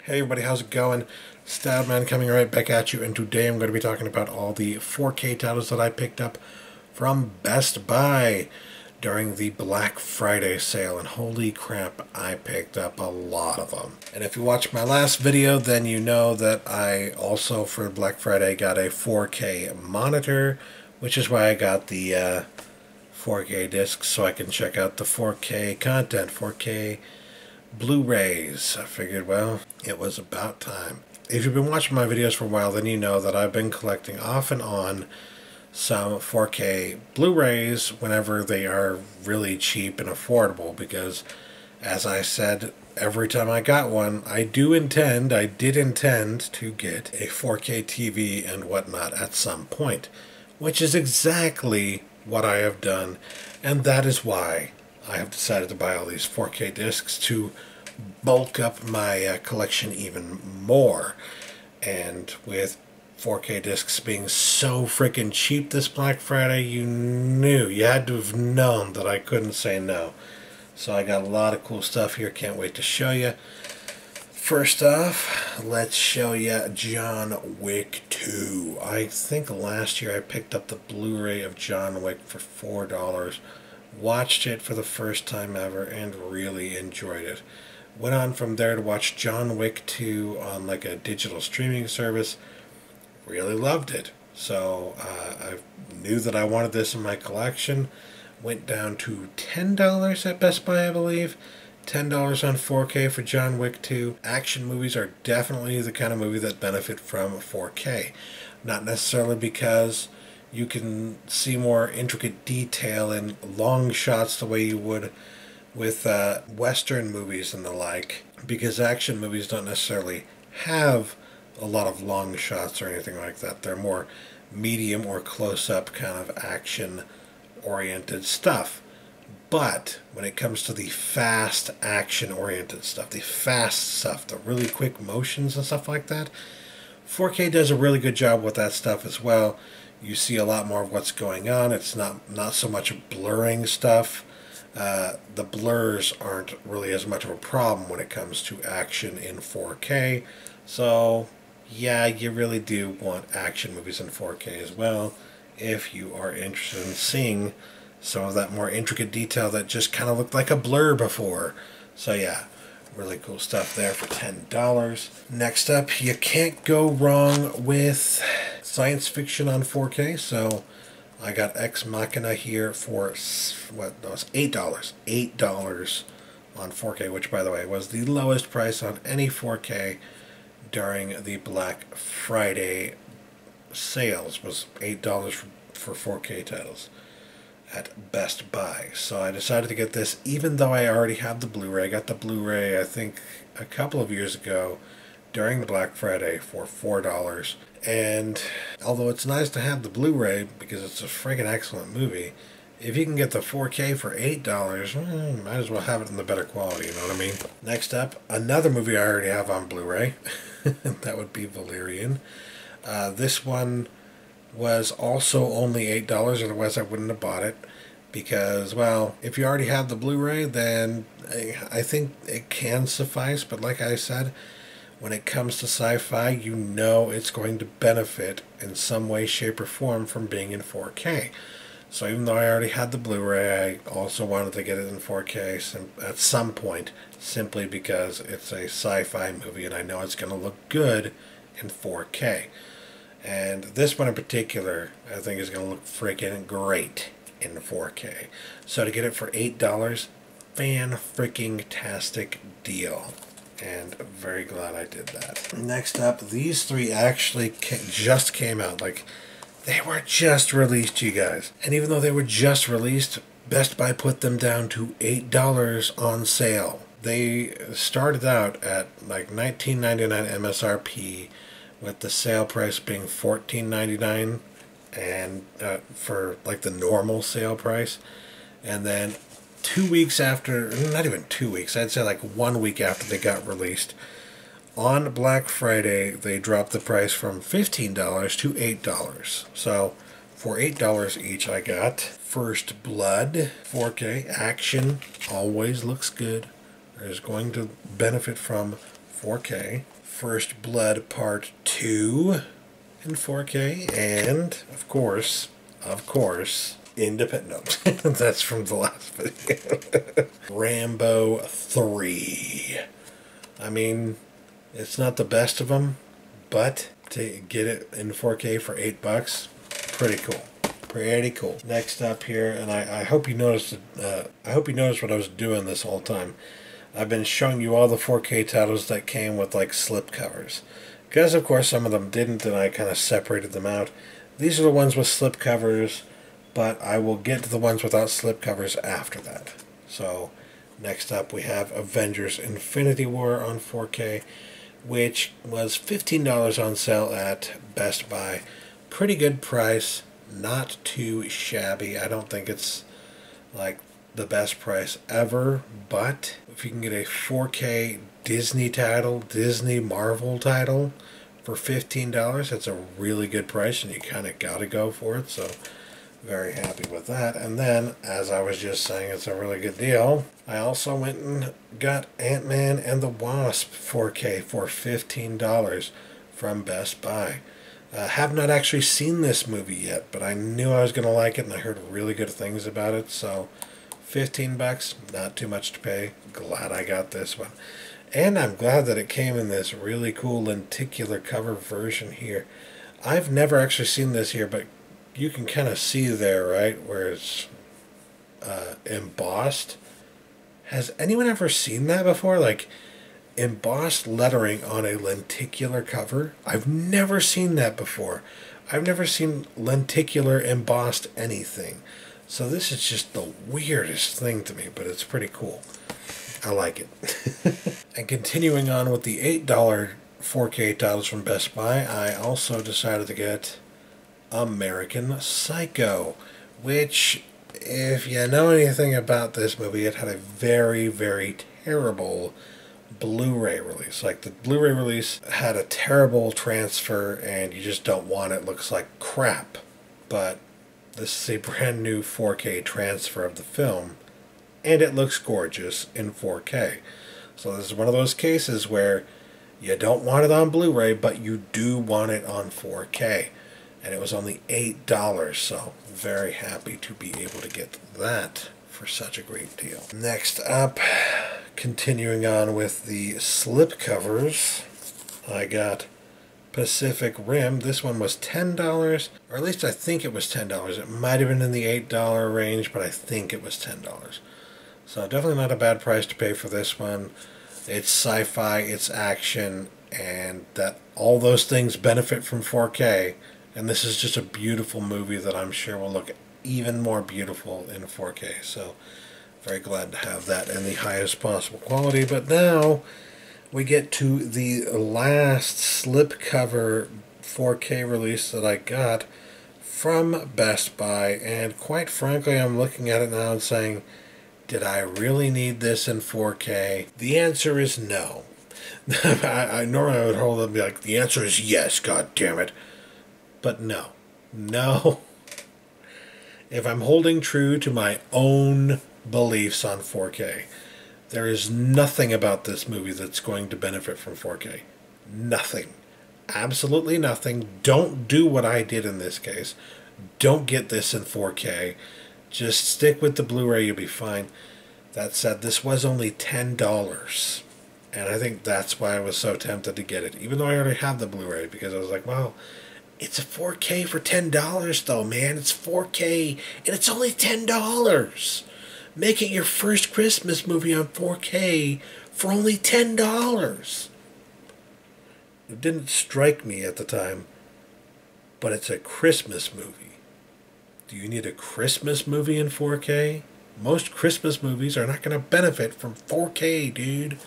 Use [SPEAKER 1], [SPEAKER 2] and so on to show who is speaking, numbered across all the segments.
[SPEAKER 1] Hey everybody, how's it going? Stadman coming right back at you, and today I'm going to be talking about all the 4K titles that I picked up from Best Buy during the Black Friday sale, and holy crap, I picked up a lot of them. And if you watched my last video, then you know that I also, for Black Friday, got a 4K monitor, which is why I got the 4K discs, so I can check out the 4K content, 4K Blu-rays. I figured, well, it was about time. If you've been watching my videos for a while, then you know that I've been collecting off and on some 4K Blu-rays whenever they are really cheap and affordable, because as I said every time I got one, I did intend to get a 4K TV and whatnot at some point, which is exactly what I have done, and that is why I have decided to buy all these 4K discs to bulk up my collection even more. And with 4K discs being so freaking cheap this Black Friday, you had to have known that I couldn't say no. So I got a lot of cool stuff here, can't wait to show you. First off, let's show you John Wick 2. I think last year I picked up the Blu-ray of John Wick for $4. Watched it for the first time ever and really enjoyed it. Went on from there to watch John Wick 2 on like a digital streaming service. Really loved it. So I knew that I wanted this in my collection. Went down to $10 at Best Buy, I believe. $10 on 4K for John Wick 2. Action movies are definitely the kind of movie that benefit from 4K. Not necessarily because you can see more intricate detail in long shots the way you would with Western movies and the like, because action movies don't necessarily have a lot of long shots or anything like that. They're more medium or close-up kind of action-oriented stuff. But when it comes to the fast action-oriented stuff, the really quick motions and stuff like that, 4K does a really good job with that stuff as well. You see a lot more of what's going on. It's not so much blurring stuff. The blurs aren't really as much of a problem when it comes to action in 4K. So, yeah, you really do want action movies in 4K as well if you are interested in seeing some of that more intricate detail that just kind of looked like a blur before. So, yeah, really cool stuff there for $10. Next up, you can't go wrong with science fiction on 4K, so I got Ex Machina here for $8 on 4K, which, by the way, was the lowest price on any 4K during the Black Friday sales. Was $8 for 4K titles at Best Buy. So I decided to get this, even though I already have the Blu-ray. I got the Blu-ray, I think, a couple of years ago during the Black Friday for $4. And although it's nice to have the Blu-ray because it's a freaking excellent movie, if you can get the 4K for $8, might as well have it in the better quality, you know what I mean? Next up, another movie I already have on Blu-ray. That would be Valerian. This one was also only $8, otherwise I wouldn't have bought it. Because, well, if you already have the Blu-ray, then I think it can suffice. But like I said, when it comes to sci-fi, you know it's going to benefit in some way, shape, or form from being in 4K. So even though I already had the Blu-ray, I also wanted to get it in 4K at some point, simply because it's a sci-fi movie and I know it's going to look good in 4K. And this one in particular, I think is going to look freaking great in 4K. So to get it for $8, fan-freaking-tastic deal. And very glad I did that. Next up, these three actually just came out. Like, they were just released, you guys. And even though they were just released, Best Buy put them down to $8 on sale. They started out at like $19.99 MSRP, with the sale price being $14.99, and for like the normal sale price. And then 2 weeks after, not even 2 weeks, I'd say like 1 week after they got released, on Black Friday, they dropped the price from $15 to $8. So for $8 each, I got First Blood 4K action. Always looks good. Is going to benefit from 4K. First Blood Part 2 in 4K, and of course, independent. That's from the last video. Rambo 3. I mean, it's not the best of them, but to get it in 4K for $8, pretty cool. Pretty cool. Next up here, and I hope you noticed. I hope you noticed what I was doing this whole time. I've been showing you all the 4K titles that came with like slip covers. Because of course some of them didn't, and I kind of separated them out. These are the ones with slip covers, but I will get to the ones without slip covers after that. So next up we have Avengers Infinity War on 4K, which was $15 on sale at Best Buy. Pretty good price, not too shabby. I don't think it's like the best price ever, but if you can get a 4K Disney title, Disney Marvel title for $15, that's a really good price, and you kind of got to go for it, so very happy with that. And then, as I was just saying, it's a really good deal. I also went and got Ant-Man and the Wasp 4K for $15 from Best Buy. Have not actually seen this movie yet, but I knew I was going to like it, and I heard really good things about it, so $15, not too much to pay. Glad I got this one. And I'm glad that it came in this really cool lenticular cover version here. I've never actually seen this here, but you can kind of see there, right, where it's embossed. Has anyone ever seen that before? Like, embossed lettering on a lenticular cover? I've never seen that before. I've never seen lenticular embossed anything. So this is just the weirdest thing to me, but it's pretty cool. I like it. And continuing on with the $8 4K titles from Best Buy, I also decided to get American Psycho, which, if you know anything about this movie, it had a very, very terrible Blu-ray release. Like, the Blu-ray release had a terrible transfer, and you just don't want it. It looks like crap. But this is a brand new 4K transfer of the film, and it looks gorgeous in 4K. So this is one of those cases where you don't want it on Blu-ray, but you do want it on 4K. And it was only $8, so very happy to be able to get that for such a great deal. Next up, continuing on with the slip covers, I got Pacific Rim. This one was $10, or at least I think it was $10. It might have been in the $8 range, but I think it was $10. So definitely not a bad price to pay for this one. It's sci-fi, it's action, and that all those things benefit from 4K. And this is just a beautiful movie that I'm sure will look even more beautiful in 4K. So very glad to have that in the highest possible quality. But now we get to the last slipcover 4K release that I got from Best Buy, and quite frankly, I'm looking at it now and saying, did I really need this in 4K? The answer is no. I normally would hold up and be like, the answer is yes, god damn it. But no. No. If I'm holding true to my own beliefs on 4K, there is nothing about this movie that's going to benefit from 4K. Nothing. Absolutely nothing. Don't do what I did in this case. Don't get this in 4K. Just stick with the Blu-ray, you'll be fine. That said, this was only $10. And I think that's why I was so tempted to get it. Even though I already have the Blu-ray. Because I was like, well, it's a 4K for $10 though, man. It's 4K. And it's only $10. Make it your first Christmas movie on 4K for only $10. It didn't strike me at the time, but it's a Christmas movie. Do you need a Christmas movie in 4K? Most Christmas movies are not going to benefit from 4K, dude.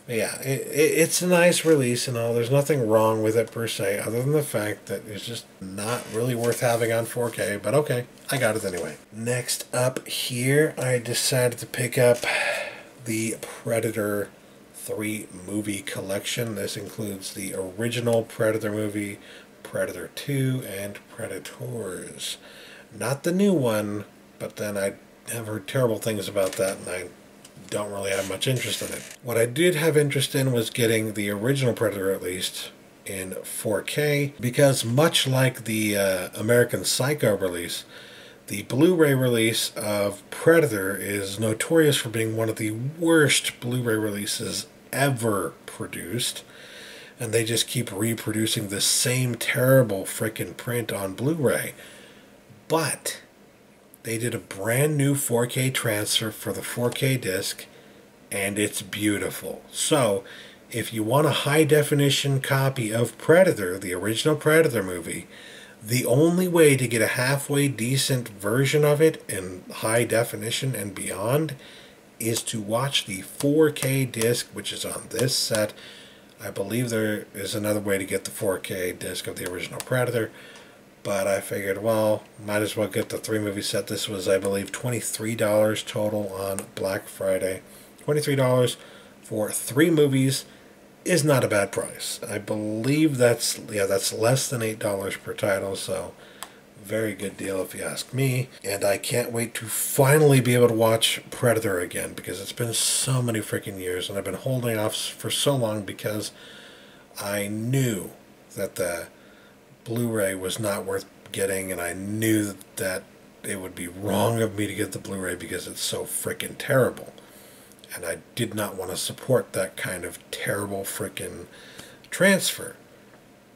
[SPEAKER 1] But yeah, it's a nice release and all. There's nothing wrong with it per se, other than the fact that it's just not really worth having on 4K. But okay, I got it anyway. Next up here, I decided to pick up the Predator 3-movie collection. This includes the original Predator movie, Predator 2, and Predators. Not the new one, but then I have heard terrible things about that, and I don't really have much interest in it. What I did have interest in was getting the original Predator, at least, in 4K, because much like the American Psycho release, the Blu-ray release of Predator is notorious for being one of the worst Blu-ray releases ever produced, and they just keep reproducing the same terrible frickin' print on Blu-ray. But they did a brand new 4K transfer for the 4K disc, and it's beautiful. So, if you want a high-definition copy of Predator, the original Predator movie, the only way to get a halfway decent version of it in high definition and beyond is to watch the 4K disc, which is on this set. I believe there is another way to get the 4K disc of the original Predator, but I figured, well, might as well get the 3-movie set. This was, I believe, $23 total on Black Friday. $23 for 3 movies is not a bad price. I believe that's less than $8 per title, so very good deal if you ask me. And I can't wait to finally be able to watch Predator again, because it's been so many freaking years, and I've been holding off for so long because I knew that the Blu-ray was not worth getting, and I knew that it would be wrong of me to get the Blu-ray because it's so freaking terrible. And I did not want to support that kind of terrible frickin' transfer.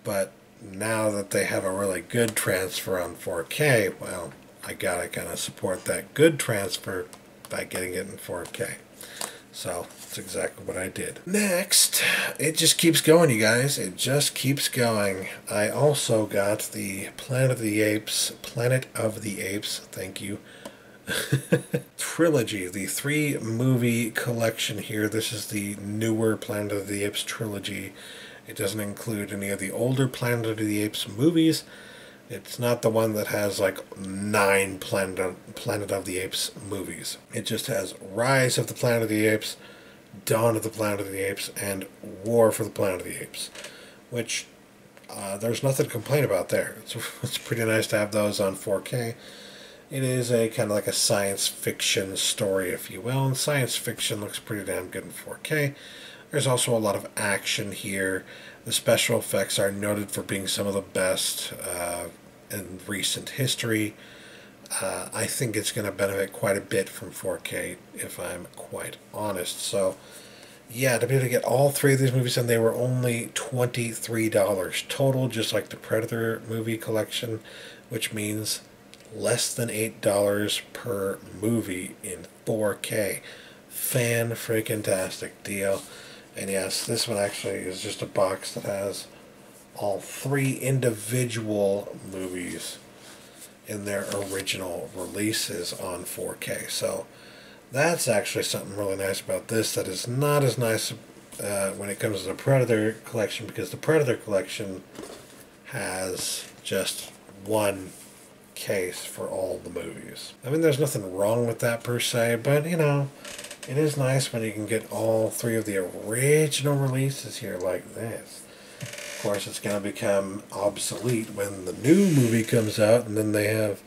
[SPEAKER 1] But now that they have a really good transfer on 4K, well, I gotta kind of support that good transfer by getting it in 4K. So, that's exactly what I did. Next, it just keeps going, you guys. It just keeps going. I also got the Planet of the Apes, thank you, trilogy, the 3-movie collection here. This is the newer Planet of the Apes trilogy. It doesn't include any of the older Planet of the Apes movies. It's not the one that has like 9 Planet of the Apes movies. It just has Rise of the Planet of the Apes, Dawn of the Planet of the Apes, and War for the Planet of the Apes, which there's nothing to complain about there. It's pretty nice to have those on 4K. It is a kind of like a science fiction story, if you will, and science fiction looks pretty damn good in 4K. There's also a lot of action here. The special effects are noted for being some of the best in recent history. I think it's going to benefit quite a bit from 4K, if I'm quite honest. So, yeah, to be able to get all 3 of these movies, and they were only $23 total, just like the Predator movie collection, which means less than $8 per movie in 4K. Fan-freaking-tastic deal. And yes, this one actually is just a box that has all 3 individual movies in their original releases on 4K. So that's actually something really nice about this that is not as nice when it comes to the Predator collection, because the Predator collection has just one case for all the movies. I mean, there's nothing wrong with that per se, but you know, it is nice when you can get all 3 of the original releases here like this. Of course, it's going to become obsolete when the new movie comes out, and then they have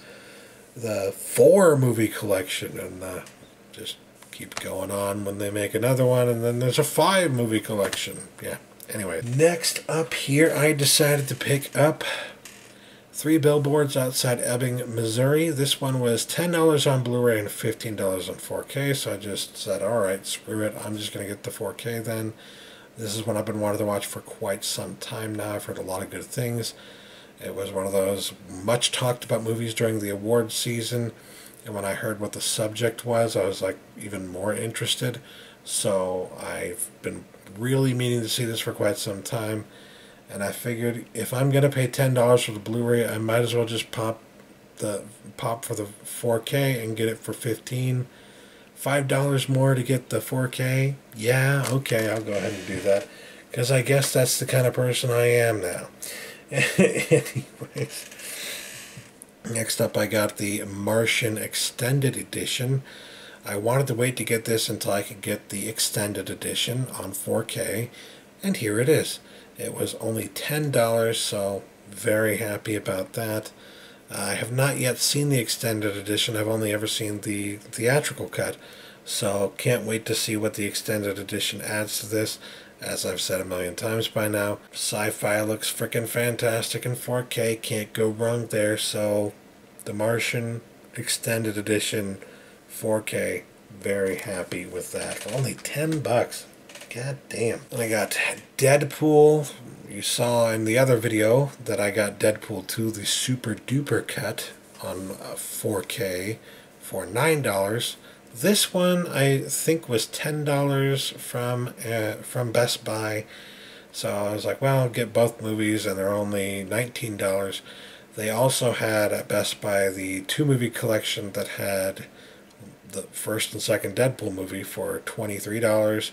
[SPEAKER 1] the 4-movie collection, and just keep going on when they make another one, and then there's a 5-movie collection. Yeah, anyway. Next up here, I decided to pick up 3 Billboards Outside Ebbing, Missouri. This one was $10 on Blu-ray and $15 on 4K, so I just said, alright, screw it, I'm just going to get the 4K then. This is one I've been wanting to watch for quite some time now. I've heard a lot of good things. It was one of those much talked about movies during the awards season, and when I heard what the subject was, I was like even more interested. So I've been really meaning to see this for quite some time. And I figured if I'm going to pay $10 for the Blu-ray, I might as well just pop for the 4K and get it for $15. $5 more to get the 4K? Yeah, okay, I'll go ahead and do that. Because I guess that's the kind of person I am now. Anyways, next up I got the Martian Extended Edition. I wanted to wait to get this until I could get the extended edition on 4K, and here it is. It was only $10, so very happy about that. I have not yet seen the extended edition. I've only ever seen the theatrical cut, so can't wait to see what the extended edition adds to this. As I've said a million times by now, sci-fi looks frickin' fantastic in 4K, can't go wrong there, so The Martian extended edition 4K, very happy with that. For only $10. God damn. And I got Deadpool. You saw in the other video that I got Deadpool 2, the super duper cut on 4K for $9. This one I think was $10 from Best Buy. So I was like, well, I'll get both movies, and they're only $19. They also had at Best Buy the 2-movie collection that had the first and second Deadpool movie for $23,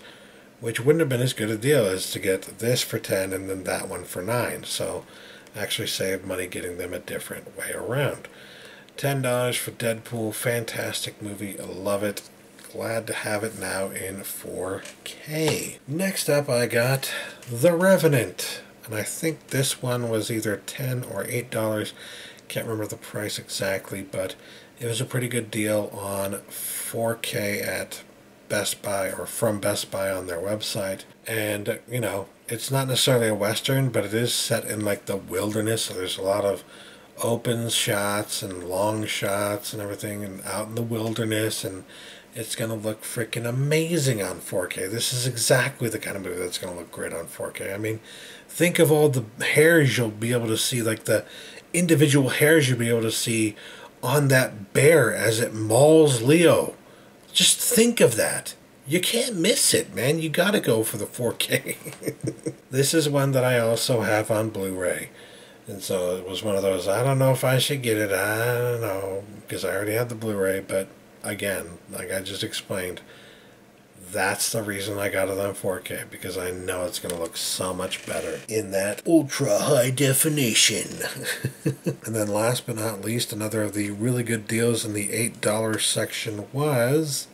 [SPEAKER 1] which wouldn't have been as good a deal as to get this for $10 and then that one for $9. So I actually saved money getting them a different way around. $10 for Deadpool, fantastic movie, I love it. Glad to have it now in 4K. Next up I got The Revenant, and I think this one was either $10 or $8. Can't remember the price exactly, but it was a pretty good deal on 4K at Best Buy, or from Best Buy on their website. And, you know, it's not necessarily a Western, but it is set in like the wilderness, so there's a lot of open shots and long shots and everything, and out in the wilderness, and it's going to look freaking amazing on 4K. This is exactly the kind of movie that's going to look great on 4K. I mean, think of all the hairs you'll be able to see, like the individual hairs you'll be able to see on that bear as it mauls Leo. Just think of that. You can't miss it, man. You gotta go for the 4K. This is one that I also have on Blu-ray. And so it was one of those, I don't know if I should get it, I don't know, because I already had the Blu-ray, but again, like I just explained, that's the reason I got it on 4K, because I know it's going to look so much better in that ultra high definition. And then last but not least, another of the really good deals in the $8 section was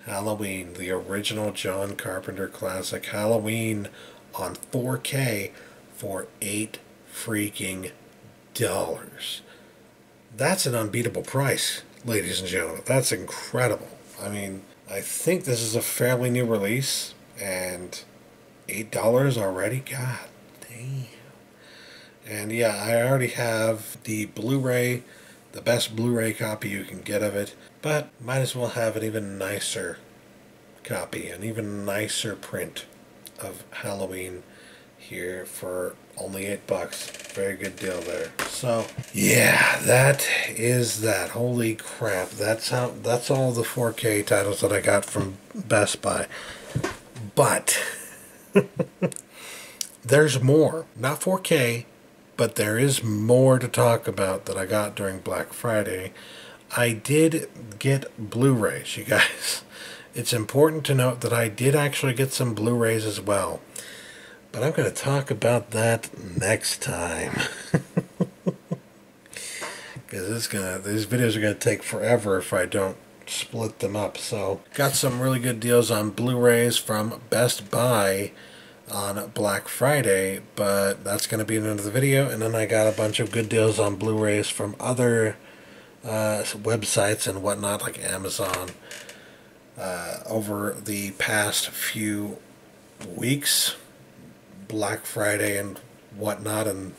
[SPEAKER 1] Halloween, the original John Carpenter classic Halloween on 4K for $8 freaking dollars. That's an unbeatable price, ladies and gentlemen. That's incredible. I mean, I think this is a fairly new release, and $8 already? God damn. And yeah, I already have the Blu-ray, the best Blu-ray copy you can get of it, but might as well have an even nicer copy, an even nicer print of Halloween here for only $8. Very good deal there. So yeah, that is that. Holy crap. That's all the 4K titles that I got from Best Buy. But there's more. Not 4K, but there is more to talk about that I got during Black Friday. I did get Blu-rays, you guys. It's important to note that I did actually get some Blu-rays as well. But I'm going to talk about that next time. Because these videos are going to take forever if I don't split them up. So, got some really good deals on Blu-rays from Best Buy on Black Friday, but that's going to be another video. And then I got a bunch of good deals on Blu-rays from other websites and whatnot, like Amazon, over the past few weeks. Black Friday and whatnot, and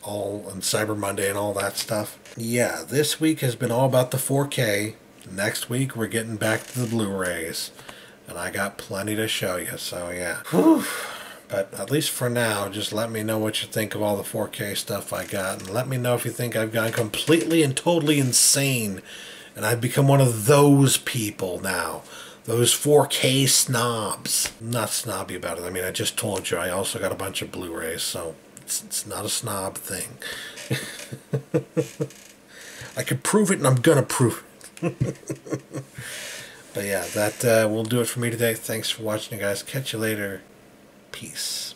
[SPEAKER 1] Cyber Monday and all that stuff. Yeah, this week has been all about the 4K. Next week we're getting back to the Blu-rays, and I got plenty to show you, so yeah. Whew. But at least for now, just let me know what you think of all the 4K stuff I got, and let me know if you think I've gone completely and totally insane and I've become one of those people now. Those 4K snobs. I'm not snobby about it. I mean, I just told you I also got a bunch of Blu-rays, so it's not a snob thing. I can prove it, and I'm gonna prove it. But yeah, that will do it for me today. Thanks for watching, you guys. Catch you later. Peace.